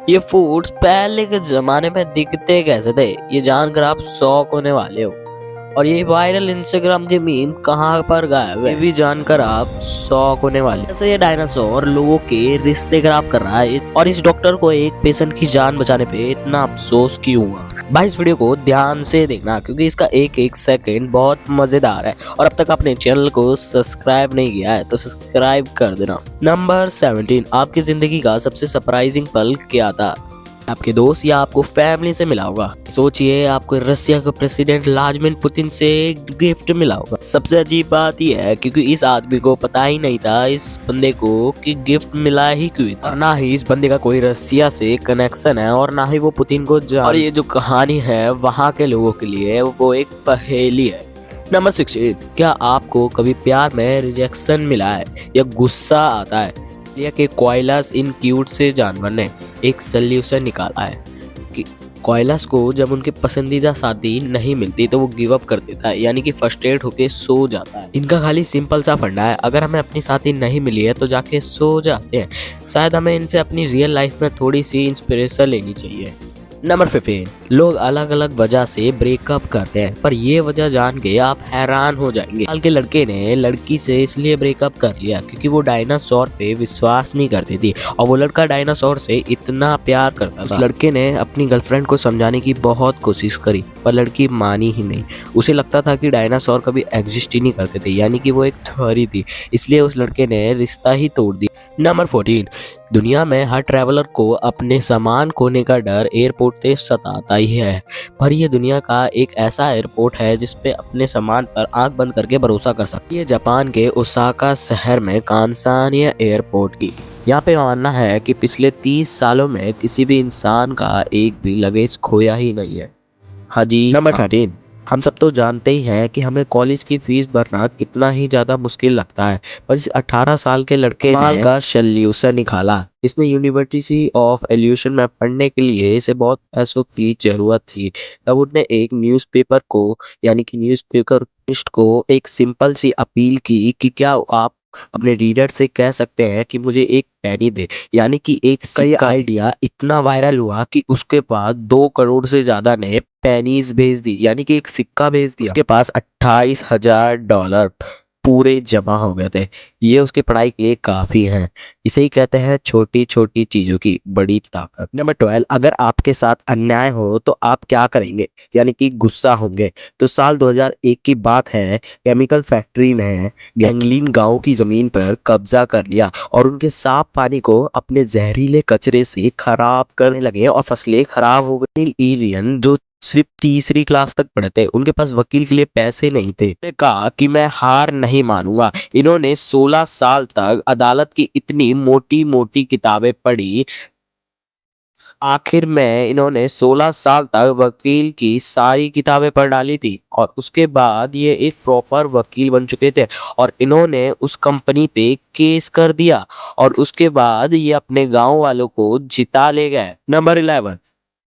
ये फूड्स पहले के जमाने में दिखते कैसे थे, ये जानकर आप शॉक होने वाले हो। और ये वायरल इंस्टाग्राम के मीम कहाँ पर गायब है, ये भी जानकर आप शॉक होने वाले। जैसे ये डायनासोर लोगों के रिश्ते खराब कर रहा है और इस डॉक्टर को एक पेशेंट की जान बचाने पे इतना अफसोस क्यों हुआ। भाई इस वीडियो को ध्यान से देखना क्योंकि इसका एक एक सेकंड बहुत मजेदार है। और अब तक आपने चैनल को सब्सक्राइब नहीं किया है तो सब्सक्राइब कर देना। नंबर 17, आपकी जिंदगी का सबसे सरप्राइजिंग पल क्या था? आपके दोस्त या आपको फैमिली से मिला होगा। सोचिए आपको रशिया के प्रेसिडेंट व्लादिमीर पुतिन से गिफ्ट मिला होगा। सबसे अजीब बात यह है क्योंकि इस आदमी को पता ही नहीं था इस बंदे को कि गिफ्ट मिला ही क्यों था, और ना ही इस बंदे का कोई रशिया से कनेक्शन है और ना ही वो पुतिन को जान। और ये जो कहानी है वहाँ के लोगों के लिए वो एक पहेली है। नंबर 16, क्या आपको कभी प्यार में रिजेक्शन मिला है या गुस्सा आता है? कि कोयलास इन क्यूट से जानवर ने एक सल्यूशन निकाला है कि कोयलास को जब उनके पसंदीदा साथी नहीं मिलती तो वो गिव अप कर देता है, यानी कि फ्रस्ट्रेट होके सो जाता है। इनका खाली सिंपल सा फंडा है, अगर हमें अपनी साथी नहीं मिली है तो जाके सो जाते हैं। शायद हमें इनसे अपनी रियल लाइफ में थोड़ी सी इंस्पिरेशन लेनी चाहिए। नंबर 15, लोग अलग अलग वजह से ब्रेकअप करते हैं, पर ये वजह जान के आप हैरान हो जाएंगे। साल के लड़के ने लड़की से इसलिए ब्रेकअप कर लिया क्योंकि वो डायनासोर पे विश्वास नहीं करती थी और वो लड़का डायनासोर से इतना प्यार करता था। लड़के ने अपनी गर्लफ्रेंड को समझाने की बहुत कोशिश करी पर लड़की मानी ही नहीं। उसे लगता था कि डायनासोर कभी एग्जिस्ट ही नहीं करते थे, यानी कि वो एक थ्योरी थी, इसलिए उस लड़के ने रिश्ता ही तोड़ दिया। नंबर 14, दुनिया में हर ट्रैवलर को अपने सामान खोने का डर एयरपोर्ट से सताता ही है, पर यह दुनिया का एक ऐसा एयरपोर्ट है जिसपे अपने सामान पर आंख बंद करके भरोसा कर सकते। ये जापान के ओसाका शहर में कांसानिया एयरपोर्ट की। यहाँ पे मानना है कि पिछले 30 सालों में किसी भी इंसान का एक भी लगेज खोया ही नहीं है। हाँ जी। नंबर 13, हम सब तो जानते ही हैं कि हमें कॉलेज की फीस भरना कितना ही ज़्यादा मुश्किल लगता है, पर इस 18 साल के लड़के ने का सॉल्यूशन निकाला। इसने यूनिवर्सिटी ऑफ एल्यूशन में पढ़ने के लिए इसे बहुत पैसों की जरूरत थी। तब उसने एक न्यूज़पेपर को यानी कि न्यूज़पेपर को एक सिंपल सी अपील की कि क्या आप अपने रीडर से कह सकते हैं कि मुझे एक पेनी दे, यानी कि एक सिक्का। आइडिया इतना वायरल हुआ कि उसके पास 2 करोड़ से ज्यादा ने पेनीज भेज दी, यानी कि एक सिक्का भेज दिया। उसके पास $28,000 पूरे जमा हो गए थे। ये उसकी पढ़ाई के लिए काफी है। इसे ही कहते हैं छोटी छोटी चीजों की बड़ी ताकत। नंबर 12, अगर आपके साथ अन्याय हो तो आप क्या करेंगे, यानी कि गुस्सा होंगे। तो साल 2001 की बात है, केमिकल फैक्ट्री ने गैंगलिन गांव की जमीन पर कब्जा कर लिया और उनके साफ पानी को अपने जहरीले कचरे से खराब करने लगे और फसलें खराब हो गई। एलियन जो सिर्फ तीसरी क्लास तक पढ़े थे, उनके पास वकील के लिए पैसे नहीं थे। उन्होंने कहा कि मैं हार नहीं मानूंगा। इन्होंने 16 साल तक अदालत की इतनी मोटी मोटी किताबें पढ़ी। आखिर में इन्होंने 16 साल तक वकील की सारी किताबें पढ़ डाली थी और उसके बाद ये एक प्रॉपर वकील बन चुके थे और इन्होंने उस कंपनी पे केस कर दिया और उसके बाद ये अपने गांव वालों को जिता ले गए। नंबर 11,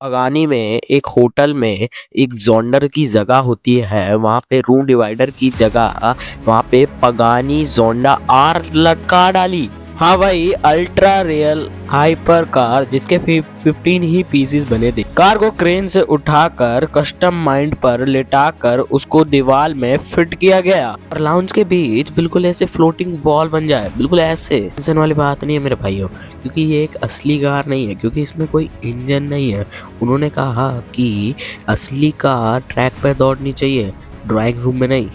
पगानी में एक होटल में एक जोंडर की जगह होती है, वहाँ पे रूम डिवाइडर की जगह वहाँ पे पगानी जोंडा आर लटका डाली। हाँ भाई, अल्ट्रा रियल हाइपर कार जिसके 15 ही पीसेस बने थे। कार को क्रेन से उठाकर कस्टम माइंड पर लेटाकर उसको दीवार में फिट किया गया और लाउंज के बीच बिल्कुल ऐसे फ्लोटिंग वॉल बन जाए, बिल्कुल ऐसे। टेंशन वाली बात नहीं है मेरे भाइयों, क्योंकि ये एक असली कार नहीं है, क्योंकि इसमें कोई इंजन नहीं है। उन्होंने कहा कि असली कार ट्रैक पर दौड़नी चाहिए, ड्राइंग रूम में नहीं।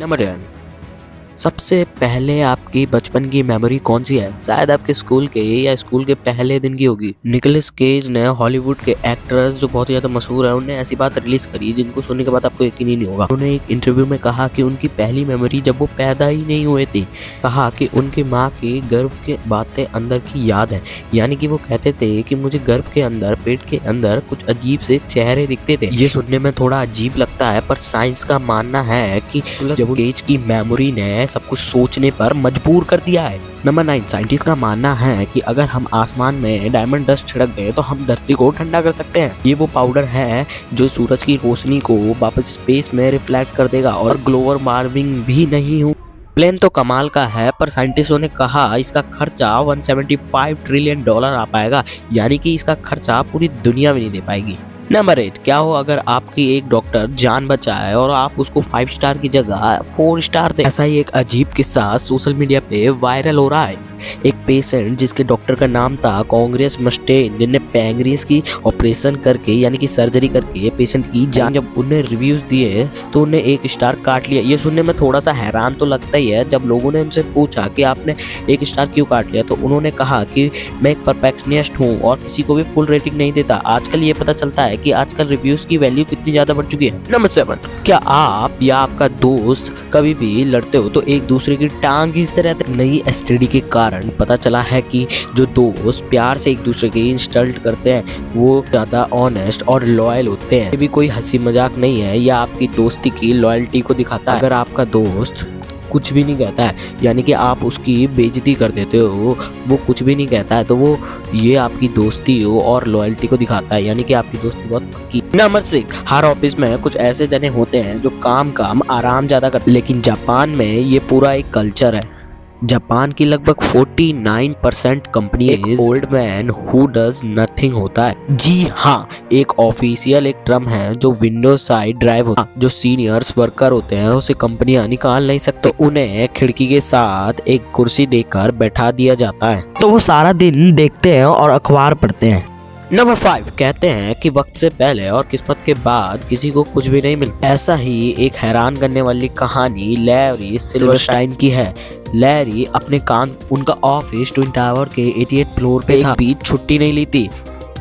नंबर 10, सबसे पहले आपकी बचपन की मेमोरी कौन सी है? शायद आपके स्कूल के या स्कूल के पहले दिन की होगी। निकोलस केज ने हॉलीवुड के एक्टर्स जो बहुत ही ज्यादा मशहूर है, उन्होंने ऐसी बात रिलीज करी जिनको सुनने के बाद आपको यकीन ही नहीं होगा। उन्होंने एक इंटरव्यू में कहा कि उनकी पहली मेमोरी जब वो पैदा ही नहीं हुए थे। कहा कि उनकी माँ की गर्भ के बातें अंदर की याद है, यानी कि वो कहते थे कि मुझे गर्भ के अंदर, पेट के अंदर कुछ अजीब से चेहरे दिखते थे। ये सुनने में थोड़ा अजीब लगता है, पर साइंस का मानना है कि केज की मेमोरी ने सब कुछ सोचने पर मजबूर कर दिया है। नंबर 9, साइंटिस्ट का मानना है कि अगर हम आसमान में डायमंड डस्ट छिड़क दें तो हम धरती को ठंडा कर सकते हैं। ये वो पाउडर है जो सूरज की रोशनी को वापस स्पेस में रिफ्लेक्ट कर देगा और ग्लोबल वार्मिंग भी नहीं हो। प्लेन तो कमाल का है, पर साइंटिस्टों ने कहा इसका खर्चा 175 ट्रिलियन डॉलर आ पाएगा, यानी कि इसका खर्चा पूरी दुनिया में नहीं दे पाएगी। नंबर 8, क्या हो अगर आपकी एक डॉक्टर जान बचाए और आप उसको 5 स्टार की जगह 4 स्टार दे। ऐसा ही एक अजीब किस्सा सोशल मीडिया पे वायरल हो रहा है। एक पेशेंट जिसके डॉक्टर का नाम था कांग्रेस मस्टेन, जिनने पैंक्रियास की ऑपरेशन करके यानी कि सर्जरी करके पेशेंट की जान, जब उन्हें रिव्यूज दिए तो उन्हें 1 स्टार काट लिया। ये सुनने में थोड़ा सा हैरान तो लगता ही है। जब लोगों ने उनसे पूछा कि आपने 1 स्टार क्यों काट लिया, तो उन्होंने कहा कि मैं एक परफेक्शनिस्ट हूँ और किसी को भी फुल रेटिंग नहीं देता। आजकल ये पता चलता है कि आजकल रिव्यूज की वैल्यू कितनी ज्यादा बढ़ चुकी है। नंबर 7, क्या आप या आपका दोस्त कभी भी लड़ते हो तो एक दूसरे की टांग खींचते रहते? नई एसटीडी के कारण पता चला है कि जो दोस्त प्यार से एक दूसरे की इंसल्ट करते हैं वो ज्यादा ऑनेस्ट और लॉयल होते हैं। ये भी कोई हंसी मजाक नहीं है, या आपकी दोस्ती की लॉयल्टी को दिखाता है। अगर आपका दोस्त कुछ भी नहीं कहता है, यानी कि आप उसकी बेइज्जती कर देते हो, वो कुछ भी नहीं कहता है, तो वो ये आपकी दोस्ती हो और लॉयल्टी को दिखाता है, यानी कि आपकी दोस्ती बहुत पक्की। नंबर 6, हर ऑफिस में कुछ ऐसे जने होते हैं जो काम आराम ज्यादा करते हैं, लेकिन जापान में ये पूरा एक कल्चर है। जापान की लगभग 49% कंपनी एक old man who does nothing होता है। जी हाँ, एक ऑफिशियल एक टर्म है जो विंडो साइड ड्राइव होता है। जो सीनियर्स वर्कर होते हैं उसे कंपनियां निकाल नहीं सकते, तो उन्हें खिड़की के साथ एक कुर्सी देकर बैठा दिया जाता है, तो वो सारा दिन देखते हैं और अखबार पढ़ते हैं। नंबर 5, कहते हैं कि वक्त से पहले और किस्मत के बाद किसी को कुछ भी नहीं मिलता। ऐसा ही एक हैरान करने वाली कहानी लैरी सिल्वरस्टाइन की है। लैरी अपने काम उनका ऑफिस ट्विन टावर के 88 फ्लोर पे था। बीच छुट्टी नहीं ली थी,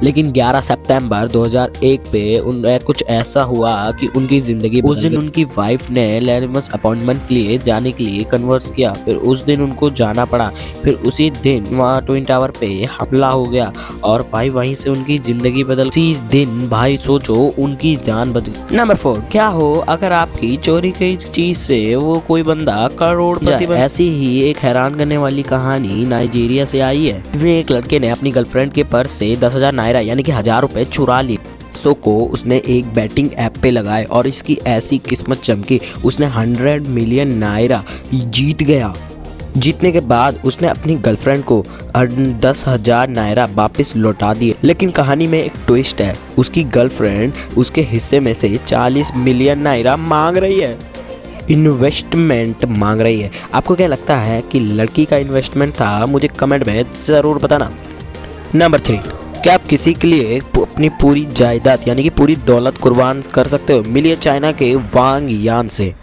लेकिन 11 सितंबर 2001 पे उन्हें कुछ ऐसा हुआ कि उनकी जिंदगी उस दिन उनकी वाइफ ने लैरिमस अपॉइंटमेंट के लिए जाने के लिए कन्वर्स किया। फिर उस दिन उनको जाना पड़ा। फिर उसी दिन वहाँ ट्विन टावर पे हमला हो गया और भाई वहीं से उनकी जिंदगी बदल। उसी दिन भाई सोचो उनकी जान बच गई। नंबर 4, क्या हो अगर आपकी चोरी की चीज से वो कोई बंदा करोड़पति बन। ऐसी ही एक हैरान करने वाली कहानी नाइजीरिया से आई है। एक लड़के ने अपनी गर्लफ्रेंड के पर्स से 10,000 नायरा यानी कि 1000 रुपए चुरा लिए। सो को उसने एक बैटिंग ऐप पे लगाए और इसकी ऐसी किस्मत चमकी, उसने 100 मिलियन नायरा जीत गया। जीतने के बाद उसने अपनी गर्लफ्रेंड को 10,000 नायरा वापस लौटा दिए। लेकिन कहानी में एक ट्विस्ट है, उसकी गर्लफ्रेंड उसके हिस्से में से 40 मिलियन नायरा मांग रही है, इन्वेस्टमेंट मांग रही है। आपको क्या लगता है कि लड़की का इन्वेस्टमेंट था? मुझे कमेंट में जरूर बताना। नंबर 3, क्या आप किसी के लिए अपनी पूरी जायदाद यानी कि पूरी दौलत कुर्बान कर सकते हो? मिलिए चाइना के वांग यान से।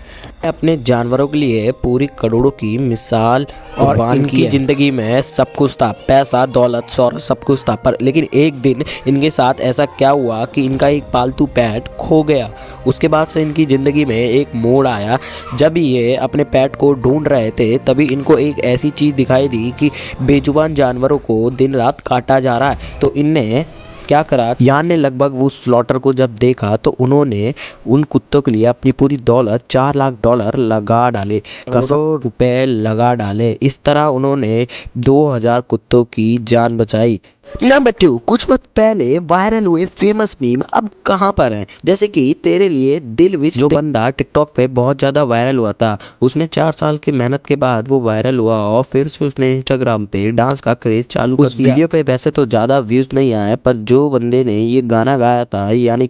अपने जानवरों के लिए पूरी करोड़ों की मिसाल और इनकी जिंदगी में सब कुछ था, पैसा दौलत शौहरत सब कुछ था, पर लेकिन एक दिन इनके साथ ऐसा क्या हुआ कि इनका एक पालतू पेट खो गया। उसके बाद से इनकी ज़िंदगी में एक मोड़ आया। जब ये अपने पेट को ढूंढ रहे थे तभी इनको एक ऐसी चीज़ दिखाई दी कि बेजुबान जानवरों को दिन रात काटा जा रहा है। तो इनने क्या करा, यान ने लगभग वो स्लॉटर को जब देखा तो उन्होंने उन कुत्तों के लिए अपनी पूरी दौलत $4 लाख लगा डाले, करोड़ों रुपए लगा डाले। इस तरह उन्होंने 2000 कुत्तों की जान बचाई। नंबर 2, कुछ वक्त पहले वायरल हुए फेमस मीम अब कहाँ पर हैं? जैसे कि तेरे लिए दिल विच, जो बंदा टिकटॉक पे बहुत ज़्यादा वायरल हुआ था। उसने 4 साल की मेहनत के बाद वो वायरल हुआ और फिर से उसने इंस्टाग्राम पे डांस का क्रेज चालू कर दिया। वीडियो पे वैसे तो ज़्यादा व्यूज़ नहीं आए, पर जो बंदे ने ये गाना गाया था यानी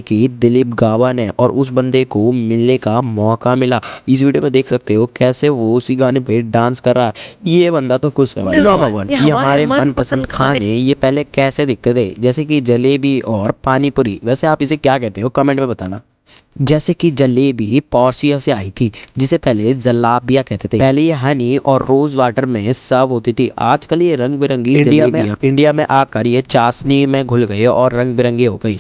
कि दिलीप गावा ने, और उस बंदे को मिलने का मौका मिला। इस वीडियो में देख सकते हो कैसे वो उसी गाने पे डांस कर रहा है। ये बंदा तो खुश है भाई। नंबर 1, ये हमारे मनपसंद खाने ये पहले कैसे दिखते थे? जैसे कि जलेबी और पानी पूरी। वैसे आप इसे क्या कहते हो कमेंट में बताना। जैसे कि जलेबी पर्शिया से आई थी, जिसे पहले जलाबिया कहते थे। पहले ये हनी और रोज वाटर में सर्व होती थी। आजकल ये रंग बिरंगी इंडिया में आकर ये चाशनी में घुल गई और रंग बिरंगी हो गई,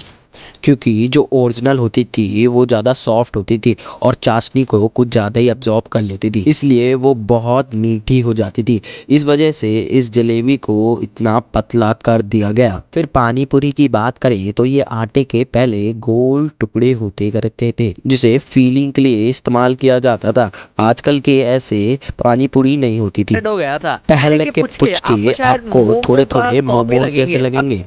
क्योंकि जो ओरिजिनल होती थी वो ज़्यादा सॉफ्ट होती थी और चाशनी को कुछ ज़्यादा ही अब्जॉर्ब कर लेती थी, इसलिए वो बहुत मीठी हो जाती थी। इस वजह से इस जलेबी को इतना पतला कर दिया गया। फिर पानी पूरी की बात करें तो ये आटे के पहले गोल टुकड़े होते करते थे, जिसे फीलिंग के लिए इस्तेमाल किया जाता था। आजकल के ऐसे पानी पूरी नहीं होती थी। हो गया था पहले के पुचके आपको थोड़े थोड़े मोमोज जैसे लगेंगे।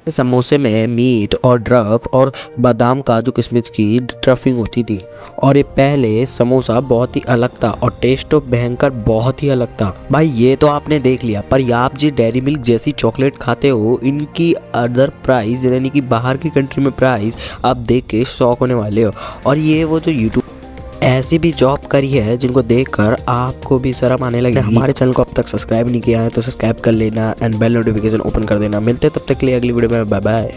समोसे में मीट और ड्रप और बादाम काजू किशमिश की स्टफिंग होती थी। और ये पहले समोसा बहुत ही अलग था और टेस्ट तो भयंकर बहुत ही अलग था। भाई ये तो आपने देख लिया, पर आप जी डेयरी मिल्क जैसी चॉकलेट खाते हो, इनकी अदर प्राइस यानी कि बाहर की कंट्री में प्राइस आप देख के शॉक होने वाले हो। और ये वो जो यूट्यूब ऐसी भी जॉब करी है जिनको देखकर आपको भी शर्म आने लगी। हमारे चैनल को अब तक सब्सक्राइब नहीं किया है तो सब्सक्राइब कर लेना एंड बेल नोटिफिकेशन ओपन कर देना। मिलते हैं तब तक के लिए अगली वीडियो में, बाय बाय।